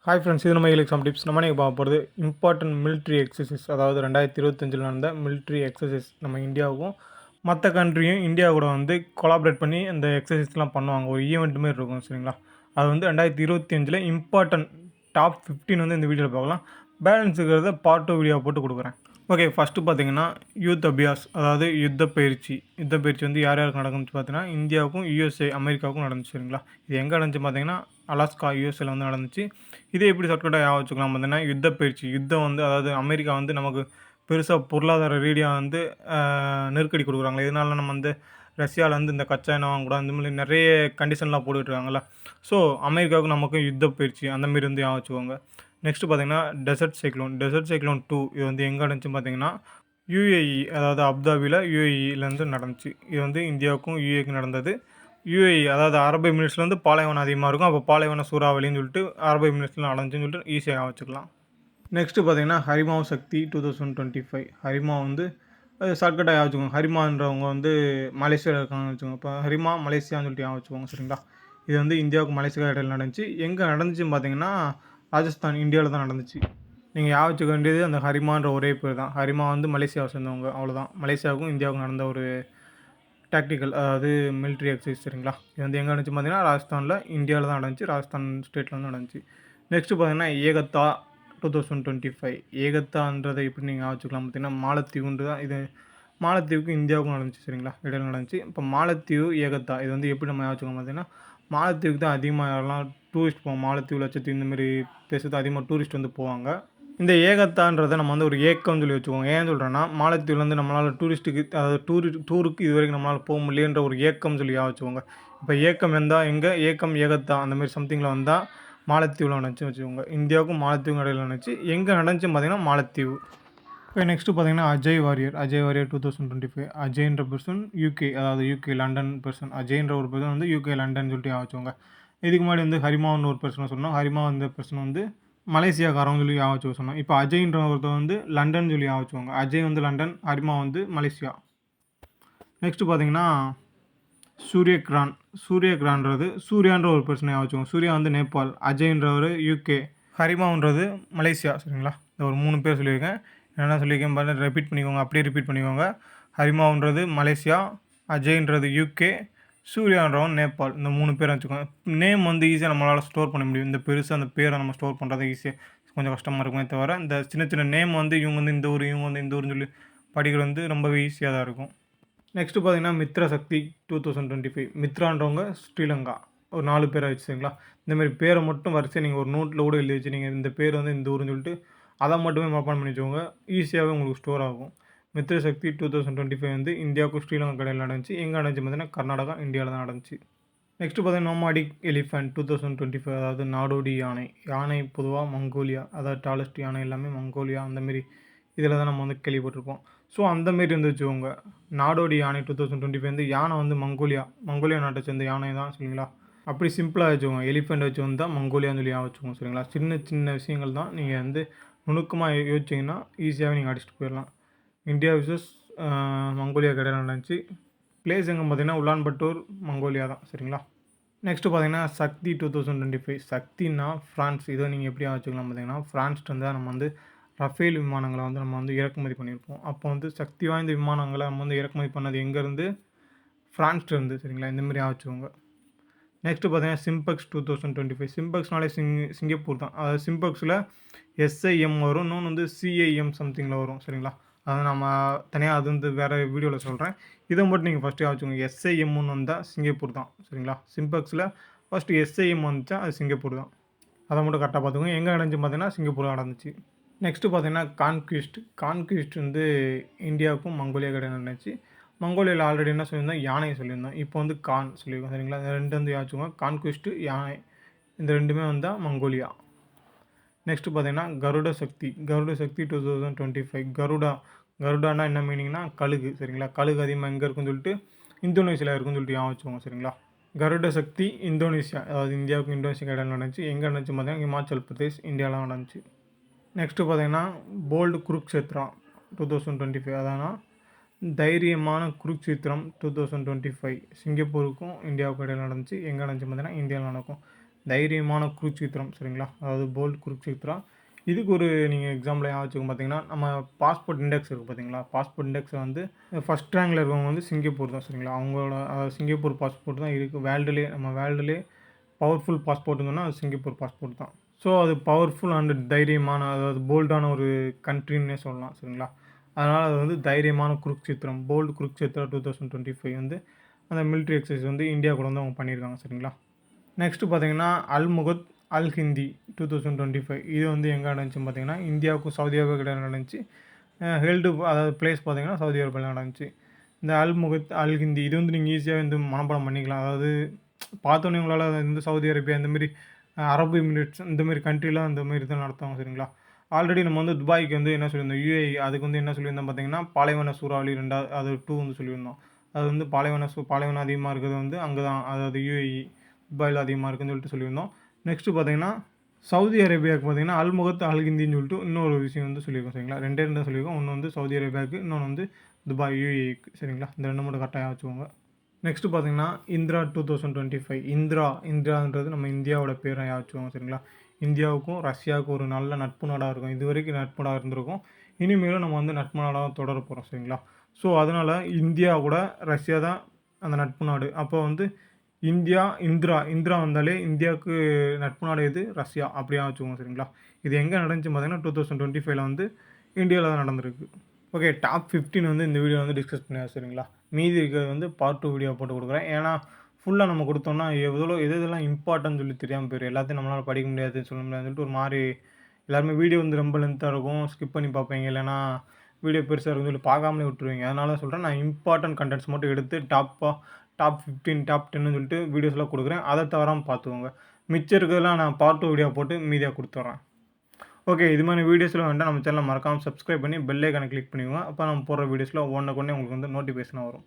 Hi friends, இது நம்ம exam tips. நம்ம இன்றைக்கி பார்க்க போகிறது இம்பார்ட்டன்ட் மிலிட்ரி எக்ஸசைஸ். அதாவது 2025 நடந்த மிலிட்ரி எக்ஸசைஸ். நம்ம இந்தியாவுக்கும் மற்ற கண்ட்ரியும் இந்தியா கூட வந்து கொலாபரேட் பண்ணி அந்த எக்ஸசைஸ்லாம் பண்ணுவாங்க. ஒரு ஈவெண்ட் மாரி இருக்கும், சரிங்களா? அது வந்து 2025 இம்பார்ட்டன்ட் டாப் 15 வந்து இந்த வீடியோவில் பார்க்கலாம். பேலன்ஸ் இருக்கிறத பார்ட் 2 வீடியோ போட்டு கொடுக்குறேன். ஓகே, ஃபஸ்ட்டு பார்த்தீங்கன்னா யூத் அபியாஸ், அதாவது யுத்த பயிற்சி. யுத்த பயிற்சி வந்து யார் யாருக்கு நடக்குன்னு பார்த்தீங்கன்னா இந்தியாவுக்கும் யூஎஸ்ஏ அமெரிக்காவுக்கும் நடந்துச்சு, சரிங்களா? இது எங்கே நடந்துச்சு பார்த்தீங்கன்னா அலாஸ்கா யூஎஸ்ஏல வந்து நடந்துச்சு. இதே எப்படி ஷார்ட்கட்டாக ஞாபகம் வச்சுக்கலாம் பார்த்தீங்கன்னா யுத்த பயிற்சி. யுத்தம் வந்து அதாவது அமெரிக்கா வந்து நமக்கு பெருசாக பொருளாதார ரீதியாக வந்து நெருக்கடி கொடுக்குறாங்களே, இதனால நம்ம வந்து ரஷ்யாவில் வந்து இந்த கச்சா எண்ணெய் வாங்கக்கூடாது, இந்த மாதிரி நிறைய கண்டிஷன்லாம் போட்டுட்ருக்காங்கல்ல. ஸோ அமெரிக்காவுக்கும் நமக்கும் யுத்த பயிற்சி அந்த மாரி வந்து ஞாபகம் வச்சுக்கோங்க. நெக்ஸ்ட்டு பார்த்தீங்கன்னா டெசர்ட் சைக்ளோன். டெசர்ட் சைக்ளோன் 2 இது வந்து எங்கே நடந்துச்சுன்னு பார்த்தீங்கன்னா யுஏஇ, அதாவது அபுதாபியில் யுஏஇலேருந்து நடந்துச்சு. இது வந்து இந்தியாவுக்கும் யுஏஇக்கும் நடந்தது. யுஏஇ அதாவது அரபு எமிரேட்ஸில் வந்து பாலைவனம் அதிகமாக இருக்கும். அப்போ பாலைவன சூறாவளின்னு சொல்லிட்டு அரபு எமிரேட்ஸில் நடந்துச்சுன்னு சொல்லிட்டு ஈஸியாக வச்சுக்கலாம். நெக்ஸ்ட்டு பார்த்தீங்கன்னா ஹரிமாவ் சக்தி 2025. ஹரிமா வந்து ஷார்ட்கட்டாக வச்சுக்கோங்க. ஹரிமான்றவங்க வந்து மலேசியாவில் இருக்காங்கன்னு வச்சுக்கோங்க. இப்போ ஹரிமா மலேசியான்னு சொல்லிட்டு வச்சுக்கோங்க, சரிங்களா? இது வந்து இந்தியாவுக்கு மலேசியா இடையில் நடந்துச்சு. எங்கே நடந்துச்சுன்னு பார்த்தீங்கன்னா ராஜஸ்தான், இந்தியாவில் தான் நடந்துச்சு. நீங்கள் வச்சுக்க வேண்டியது அந்த ஹரிமான்ற ஒரே பேர் தான். ஹரிமா வந்து மலேசியாவை சேர்ந்தவங்க, அவ்வளோதான். மலேசியாவுக்கும் இந்தியாவுக்கும் நடந்த ஒரு டாக்டிக்கல், அதாவது மிலிட்ரி எக்ஸசைஸ், சரிங்களா? இது வந்து எங்கே நடந்துச்சு பார்த்தீங்கன்னா ராஜஸ்தானில், இந்தியாவில் தான் நடந்துச்சு. ராஜஸ்தான் ஸ்டேட்டில் வந்து நடந்துச்சு. நெக்ஸ்ட்டு பார்த்தீங்கன்னா ஏகத்தா 2025. ஏகத்தான்றதை எப்படி நீங்கள் வச்சுக்கலாம் பார்த்தீங்கன்னா மாலத்தீவுன்றது தான் இது. மாலத்தீவுக்கு இந்தியாவுக்கும் நடந்துச்சு, சரிங்களா? இடையில நடந்துச்சு. இப்போ மாலத்தீவு ஏகத்தா இது வந்து எப்படி நம்ம வச்சுக்கலாம் பார்த்தீங்கன்னா மாலத்தீவுக்கு தான் அதிகமாக யாரெல்லாம் டூரிஸ்ட் போவோம். மாலத்தீவு, லட்சத்தீவு இந்தமாரி பிளேஸுக்கு தான் அதிகமாக டூரிஸ்ட் வந்து போவாங்க. இந்த ஏகத்தான்றதை நம்ம வந்து ஒரு ஏக்கம்னு சொல்லி வச்சுக்குவோம். ஏன் சொல்கிறேன்னா மாலத்தீவுலேருந்து நம்மளால் டூரிஸ்ட்டுக்கு, அதாவது டூருக்கு இது வரைக்கும் நம்மளால் போக முடியலன்ற ஒரு ஏக்கம்னு சொல்லி வச்சுக்கோங்க. இப்போ ஏக்கம் வந்தால் எங்கே ஏக்கம் ஏகத்தா அந்தமாரி சம்திங்கில் வந்தால் மாலத்தீவில் நடந்துச்சு வச்சுக்கோங்க. இந்தியாவுக்கும் மாலத்தீவுக்கும் இடையில் நடந்துச்சு. எங்கே நடந்துச்சுன்னு பார்த்தீங்கன்னா மாலத்தீவு. இப்போ நெக்ஸ்ட்டு பார்த்தீங்கன்னா அஜய் வாரியர். அஜய் வாரியர் 2025. அஜய்ன்ற பர்சன் யூகே, அதாவது யூகே லண்டன் பர்சன். அஜய்ன்ற ஒரு பர்சன் வந்து யூகே லண்டன் சொல்லிட்டு வச்சுக்கோங்க. இதுக்கு முன்னாடி வந்து ஹரிமான்னு ஒரு பர்சனை சொன்னோம். ஹரிமா வந்த பர்சன் வந்து மலேசியாக்காரங்க சொல்லி வச்சுக்க சொன்னோம். இப்போ அஜய்ன்ற ஒருத்தர் வந்து லண்டன் சொல்லி வச்சுக்கோங்க. அஜய் வந்து லண்டன், ஹரிமா வந்து மலேசியா. நெக்ஸ்ட்டு பார்த்தீங்கன்னா சூரியகிரான். சூரியகிரான்றது சூர்யான்ற ஒரு பர்சனை வச்சுக்கோங்க. சூர்யா வந்து நேபாள், அஜய்ன்றவர் யூகே, ஹரிமான்றது மலேசியா, சரிங்களா? இந்த ஒரு 3 பேர் சொல்லியிருக்கேன். என்னென்ன சொல்லியிருக்கேன் பாருங்கள், ரிப்பீட் பண்ணிக்கோங்க, அப்படியே ரிப்பீட் பண்ணிக்கோங்க. ஹரிமான்றது மலேசியா, அஜய்ன்றது யூகே, சூர்யான்றவன் நேபாள். இந்த 3 பேரை வச்சுக்கோங்க. நேம் வந்து ஈஸியாக நம்மளால் ஸ்டோர் பண்ண முடியும். இந்த பெருசாக அந்த பேரை நம்ம ஸ்டோர் பண்ணுறது ஈஸியாக கொஞ்சம் கஷ்டமாக இருக்குமே தவிர, இந்த சின்ன சின்ன நேம் வந்து இவங்க வந்து இந்த ஊர், இவங்க வந்து இந்த ஊர்னு சொல்லி படிக்கிறது வந்து ரொம்பவே ஈஸியாக தான் இருக்கும். நெக்ஸ்ட்டு பார்த்தீங்கன்னா மித்ரா சக்தி 2025. மித்ரான்றவங்க ஸ்ரீலங்கா. ஒரு 4 பேரை வச்சுங்களா? இந்தமாரி பேரை மட்டும் வரிசை நீங்கள் ஒரு நோட்டில் கூட எழுதி வச்சு நீங்கள் இந்த பேர் வந்து இந்த ஊருன்னு சொல்லிட்டு அதை மட்டுமே மனப்பாடம் பண்ணி வச்சுக்கோங்க. ஈஸியாகவே உங்களுக்கு ஸ்டோர் ஆகும். மித்ர சக்தி 2025 வந்து இந்தியாவுக்கும் ஸ்ரீலங்கா கடையில் நடந்துச்சு. எங்கே நடந்துச்சு பார்த்தீங்கன்னா கர்நாடகா, இந்தியாவில் தான் நடந்துச்சு. நெக்ஸ்ட்டு பார்த்தீங்கன்னா நோமாடிக் எலிஃபென்ட் 2025. அதாவது நாடோடி யானை. யானை பொதுவாக மங்கோலியா, அதாவது டாலஸ்ட் யானை எல்லாமே மங்கோலியா அந்தமாரி இதில் தான் நம்ம வந்து கேள்விப்பட்டிருப்போம். ஸோ அந்தமாரி வந்து வச்சுக்கோங்க. நாடோடி யானை 2025 வந்து யானை வந்து மங்கோலியா நாட்டை சேர்ந்த யானை தான், சரிங்களா? அப்படி சிம்பிளாக வச்சுக்கோங்க. எலிஃபெண்ட் வச்சு வந்தால் மங்கோலியான்னு சொல்லி வச்சுக்கோங்க, சரிங்களா? சின்ன சின்ன விஷயங்கள் தான். நீங்கள் வந்து நுணுக்கமாக யோசிச்சிங்கன்னா ஈஸியாகவே நீங்கள் அடிச்சுட்டு போயிடலாம். இந்தியா விசஸ் மங்கோலியா இடையில நடந்துச்சு. பிளேஸ் எங்கே பார்த்தீங்கன்னா உலான்பட்டூர், மங்கோலியா தான், சரிங்களா? நெக்ஸ்ட்டு பார்த்தீங்கன்னா சக்தி 2025. சக்தின்னா ஃப்ரான்ஸ். இதை நீங்கள் எப்படி வச்சுக்கலாம் பார்த்தீங்கன்னா ஃப்ரான்ஸ்ட்டு தான் நம்ம வந்து ரஃபேல் விமானங்களை வந்து நம்ம வந்து இறக்குமதி பண்ணியிருப்போம். அப்போ வந்து சக்தி வாய்ந்த விமானங்களை நம்ம வந்து இறக்குமதி பண்ணது எங்கேருந்து? ஃப்ரான்ஸ்லேருந்து, சரிங்களா? இந்தமாரி வச்சுக்கோங்க. நெக்ஸ்ட்டு பார்த்தீங்கன்னா சிம்பெக்ஸ் 2025. சிம்பெக்ஸ்னாலே சிங்கப்பூர் தான். அதாவது சிம்பெக்ஸில் எஸ்ஐஎம் வரும், இன்னொன்று வந்து சிஐஎம் சம்திங்கில் வரும், சரிங்களா? அதை நம்ம தனியாக அது வந்து வேறு வீடியோவில் சொல்கிறேன். இதை மட்டும் நீங்கள் ஃபஸ்ட்டு வச்சுக்கோங்க. எஸ்ஐஎம்னு வந்தால் சிங்கப்பூர் தான், சரிங்களா? சிம்பெக்ஸில் ஃபஸ்ட்டு எஸ்ஐஎம் வந்துச்சா அது சிங்கப்பூர் தான். அதை மட்டும் கரெக்டாக பார்த்துக்கோங்க. எங்கே நடந்துச்சு பார்த்தீங்கன்னா சிங்கப்பூர் நடந்துச்சு. நெக்ஸ்ட்டு பார்த்தீங்கன்னா கான்குவிஸ்ட் வந்து இந்தியாவுக்கும் மங்கோலியா இடையே நடந்துச்சு. மங்கோலியாவில் ஆல்ரெடி என்ன சொல்லியிருந்தோம்? யானையை சொல்லியிருந்தோம். இப்போ வந்து சொல்லியிருக்கோம், சரிங்களா? இந்த 2 வந்து வச்சுக்கோங்க. கான்குவிஸ்ட்டு, யானை, இந்த 2மே வந்தால் மங்கோலியா. நெக்ஸ்ட்டு பார்த்தீங்கன்னா கருட சக்தி 2025. கருடானா என்ன மீனிங்னா கழுகு, சரிங்களா? கழுகு அதிகமாக எங்கே இருக்குன்னு சொல்லிட்டு இந்தோனேஷியாவில் இருக்குன்னு சொல்லிட்டு வச்சுக்கோங்க, சரிங்களா? கருட சக்தி இந்தோனேஷியா, அதாவது இந்தியாவுக்கும் இந்தோனேஷியா இடையில் நடந்துச்சு. எங்கே நடந்துச்சு பார்த்தீங்கன்னா ஹிமாச்சல் பிரதேஷ், இந்தியாவில் நடந்துச்சு. நெக்ஸ்ட்டு பார்த்தீங்கன்னா போல்டு குருக்ஷேத்ரா 2025. அதானா தைரியமான குருக்ஷேத்திரம் 2025. சிங்கப்பூருக்கும் இந்தியாவுக்கும் இடையில் நடந்துச்சு. எங்கே நடந்துச்சு பார்த்தீங்கன்னா இந்தியாவில் நடக்கும். தைரியமான குருட்சேத்திரம் சரிங்களா, அதாவது போல்ட் குருட்சேத்ரா. இதுக்கு ஒரு நீங்கள் எக்ஸாம்பிள் ஞாபகம் வச்சுக்கோங்க. பார்த்தீங்கன்னா நம்ம பாஸ்போர்ட் இண்டெக்ஸ் இருக்குது பார்த்தீங்களா, பாஸ்போர்ட் இண்டெக்ஸில் வந்து ஃபஸ்ட் ரேங்கில் இருக்கவங்க வந்து சிங்கப்பூர் தான் சரிங்களா. அவங்களோட சிங்கப்பூர் பாஸ்போர்ட் தான் இருக்குது வேர்ல்டுலேயே. நம்ம வேர்ல்டுலேயே பவர்ஃபுல் பாஸ்போர்ட்டுன்னு சொன்னால் அது சிங்கப்பூர் பாஸ்போர்ட் தான். ஸோ அது பவர்ஃபுல் அண்ட் தைரியமான, அதாவது போல்டான ஒரு கண்ட்ரின்னே சொல்லலாம் சரிங்களா. அதனால் அது வந்து தைரியமான குருக்ஷேத்திரம், போல்டு குருக்ஷேத்ரா 2025 வந்து அந்த மிலிட்ரி எக்ஸசைஸ் வந்து இந்தியா கூட வந்து அவங்க பண்ணியிருக்காங்க சரிங்களா. நெக்ஸ்ட்டு பார்த்தீங்கன்னா அல்முகத் அல் ஹிந்தி 2025. இது வந்து எங்கே நடந்துச்சுன்னு பார்த்தீங்கன்னா இந்தியாவுக்கும் சவுதி அரேபியா நடந்துச்சு. ஹெல்டு அதாவது பிளேஸ் பார்த்தீங்கன்னா சவுதி அரேபியாவில் நடந்துச்சு. இந்த அல்முகத் அல் ஹிந்தி இது வந்து நீங்கள் ஈஸியாக வந்து மனப்பாடம் பண்ணிக்கலாம். அதாவது பார்த்தோன்னே உங்களால் வந்து சவுதி அரேபியா இந்தமாரி அரபு எமிரேட்ஸ் இந்தமாரி கண்ட்ரிலாம் இந்தமாரி தான் நடத்துவாங்க சரிங்களா. ஆல்ரெடி நம்ம வந்து துபாய்க்கு வந்து என்ன சொல்லியிருந்தோம், யுஏஇ அதுக்கு வந்து என்ன சொல்லியிருந்தோம் பார்த்தீங்கன்னா பாலைவன சூறாவளி 2 அது 2 வந்து சொல்லியிருந்தோம். அது வந்து பாலைவனம் அதிகமாக இருக்கிறது வந்து அங்கே தான், அதாவது யுஏஇ துபாயில் அதிகமாக இருக்குதுன்னு சொல்லிட்டு சொல்லியிருந்தோம். நெக்ஸ்ட்டு பார்த்தீங்கன்னா சவுதி அரேபியாவுக்கு பார்த்தீங்கன்னா அல்முகத் அல் ஹிந்தின்னு சொல்லிட்டு இன்னொரு விஷயம் வந்து சொல்லியிருக்கோம் சரிங்களா. 2 தான் சொல்லியிருக்கோம். ஒன்று வந்து சவுதி அரேபியாவுக்கு, இன்னொன்று வந்து துபாய் யுஏஇக்கு சரிங்களா. இந்த 2 மட்டும் கரெக்டாக வச்சுக்கோங்க. நெக்ஸ்ட்டு பார்த்தீங்கன்னா இந்திரா 2025. இந்திரான்றது நம்ம இந்தியாவோட பேரை வச்சுக்கோங்க சரிங்களா. இந்தியாவுக்கும் ரஷ்யாவுக்கும் ஒரு நல்ல நட்பு நாடாக இருக்கும். இது வரைக்கும் நட்பு நாடாக இருந்திருக்கும். இனிமேலும் நம்ம வந்து நட்பு நாடாக தொடர போகிறோம் சரிங்களா. ஸோ அதனால் இந்தியா கூட ரஷ்யா தான் அந்த நட்பு நாடு. அப்போ வந்து இந்திரா வந்தாலே இந்தியாவுக்கு நட்பு நாடு எது, ரஷ்யா அப்படியா வச்சுக்கோங்க சரிங்களா. இது எங்கே நடந்துச்சு பார்த்தீங்கன்னா 2025 வந்து இந்தியாவில் தான் நடந்திருக்கு. ஓகே, டாப் 15 வந்து இந்த வீடியோ வந்து டிஸ்கஸ் பண்ணியாச்சு சரிங்களா. மீதி இருக்கிறது வந்து பார்ட் 2 வீடியோ போட்டு கொடுக்குறேன். ஏன்னா ஃபுல்லாக நம்ம கொடுத்தோம்னா எதெல்லாம் இம்பார்ட்டன்ட் சொல்லி தெரியாமல் போயிடும். எல்லாத்தையும் நம்மளால் படிக்க முடியாது சொல்ல முடியாதுன்னு சொல்லிட்டு ஒரு மாதிரி எல்லாருமே வீடியோ வந்து ரொம்ப லென்த்தாக இருக்கும், ஸ்கிப் பண்ணி பார்ப்பீங்க. இல்லைனா வீடியோ பெருசாக இருக்குன்னு சொல்லி பார்க்காமலே விட்டுருவீங்க. அதனால சொல்கிறேன், நான் இம்பார்ட்டன்ட் கண்டென்ட்ஸ் மட்டும் எடுத்து டாப் 15 டாப் 10ன்னு சொல்லிட்டு வீடியோஸ்லாம் கொடுக்குறேன். அதை தவறாமல் பார்த்துக்கோங்க. மிச்சம் இருக்கிறதெல்லாம் நான் பார்ட் 2 வீடியோ போட்டு மீதியாக கொடுத்துட்றேன். ஓகே, இது மாதிரி வீடியோஸ்லாம் வேண்டாம் நம்ம சேனலை மறக்காமல் சப்ஸ்கிரைப் பண்ணி பெல் ஐக்கானை கிளிக் பண்ணிக்கோங்க. அப்போ நம்ம போடுற வீடியோஸில் ஒன்றுக்கு ஒன்று உங்களுக்கு வந்து நோட்டிஃபிகேஷனாக வரும்.